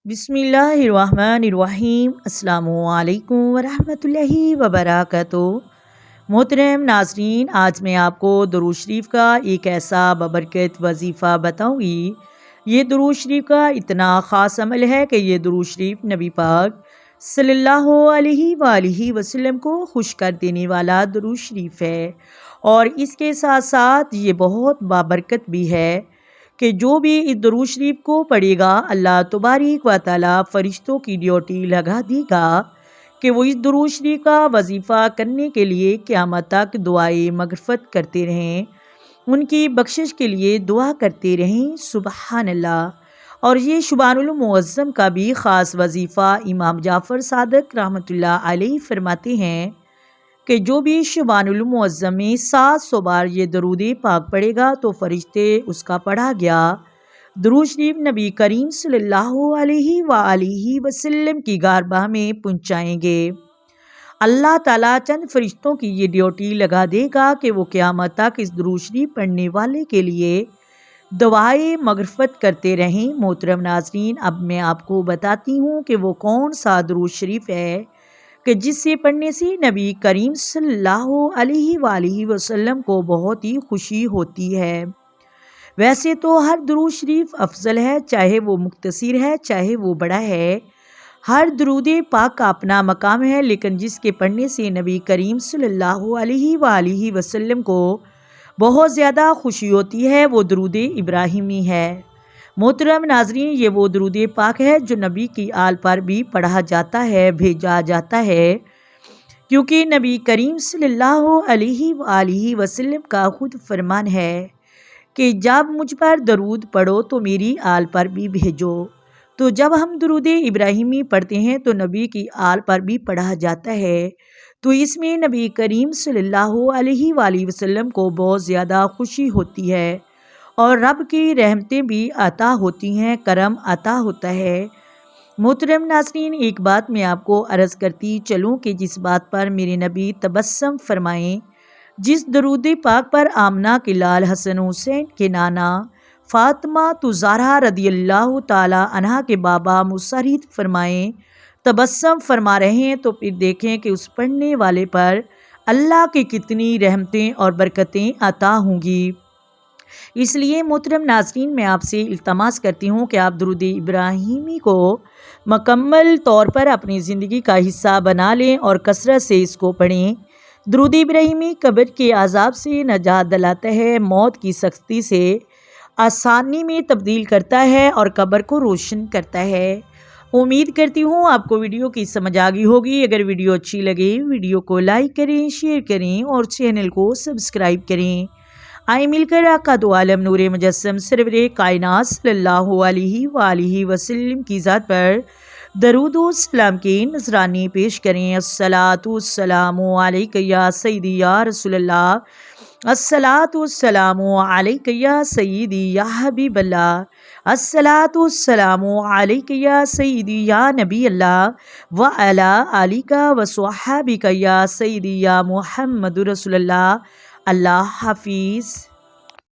بسم اللہ الرحمن الرحیم۔ السلام علیکم ورحمۃ اللہ وبرکاتہ۔ محترم ناظرین، آج میں آپ کو درود شریف کا ایک ایسا ببرکت وظیفہ بتاؤں گی۔ یہ درود شریف کا اتنا خاص عمل ہے کہ یہ درود شریف نبی پاک صلی اللہ علیہ وآلہ وسلم کو خوش کر دینے والا درود شریف ہے، اور اس کے ساتھ ساتھ یہ بہت بابرکت بھی ہے کہ جو بھی اس درود شریف کو پڑھے گا، اللہ تبارک و تعالیٰ فرشتوں کی ڈیوٹی لگا دے گا کہ وہ اس درود شریف کا وظیفہ کرنے کے لیے قیامت تک دعائے مغفرت کرتے رہیں، ان کی بخشش کے لیے دعا کرتے رہیں۔ سبحان اللہ۔ اور یہ شبان المعظم کا بھی خاص وظیفہ امام جعفر صادق رحمۃ اللہ علیہ فرماتے ہیں کہ جو بھی شبان المعظم میں 700 بار یہ درود پاک پڑھے گا تو فرشتے اس کا پڑھا گیا درود شریف نبی کریم صلی اللہ علیہ وآلہ وسلم کی گارباہ میں پہنچائیں گے۔ اللہ تعالیٰ چند فرشتوں کی یہ ڈیوٹی لگا دے گا کہ وہ قیامت تک اس درود شریف پڑھنے والے کے لیے دعائے مغفرت کرتے رہیں۔ محترم ناظرین، اب میں آپ کو بتاتی ہوں کہ وہ کون سا درود شریف ہے کہ جس سے پڑھنے سے نبی کریم صلی اللہ علیہ وآلہ وسلم کو بہت ہی خوشی ہوتی ہے۔ ویسے تو ہر درود شریف افضل ہے، چاہے وہ مختصر ہے چاہے وہ بڑا ہے، ہر درود پاک کا اپنا مقام ہے، لیکن جس کے پڑھنے سے نبی کریم صلی اللہ علیہ وآلہ وسلم کو بہت زیادہ خوشی ہوتی ہے وہ درود ابراہیمی ہے۔ محترم ناظرین، یہ وہ درود پاک ہے جو نبی کی آل پر بھی پڑھا جاتا ہے، بھیجا جاتا ہے، کیونکہ نبی کریم صلی اللہ علیہ وآلہ وسلم کا خود فرمان ہے کہ جب مجھ پر درود پڑھو تو میری آل پر بھی بھیجو۔ تو جب ہم درود ابراہیمی پڑھتے ہیں تو نبی کی آل پر بھی پڑھا جاتا ہے، تو اس میں نبی کریم صلی اللہ علیہ وآلہ وسلم کو بہت زیادہ خوشی ہوتی ہے اور رب کی رحمتیں بھی عطا ہوتی ہیں، کرم عطا ہوتا ہے۔ محترم ناظرین، ایک بات میں آپ کو عرض کرتی چلوں کہ جس بات پر میرے نبی تبسم فرمائیں، جس درود پاک پر آمنہ کے لال حسن حسین کے نانا فاطمہ زہرا رضی اللہ تعالی عنہا کے بابا مسرت فرمائیں تبسم فرما رہے ہیں، تو پھر دیکھیں کہ اس پڑھنے والے پر اللہ کی کتنی رحمتیں اور برکتیں عطا ہوں گی۔ اس لیے محترم ناظرین، میں آپ سے التماس کرتی ہوں کہ آپ درود ابراہیمی کو مکمل طور پر اپنی زندگی کا حصہ بنا لیں اور کثرت سے اس کو پڑھیں۔ درود ابراہیمی قبر کے عذاب سے نجات دلاتا ہے، موت کی سختی سے آسانی میں تبدیل کرتا ہے اور قبر کو روشن کرتا ہے۔ امید کرتی ہوں آپ کو ویڈیو کی سمجھ آ گئی ہوگی۔ اگر ویڈیو اچھی لگے ویڈیو کو لائک کریں، شیئر کریں اور چینل کو سبسکرائب کریں۔ آئے مل کر آقا دو عالم نور مجسم سرور کائنات صلی اللہ علیہ وآلہ وسلم کی ذات پر درود و سلام کے نذرانے پیش کریں۔ الصلاۃ والسلام علیک یا سیدی یا رسول اللہ، الصلاۃ والسلام علیک یا سیدی یا حبیب اللہ، الصلاۃ والسلام علیک یا سیدی یا نبی اللہ وعلی آلک وصحابک یا سیدی یا محمد رسول اللہ۔ اللہ حافظ۔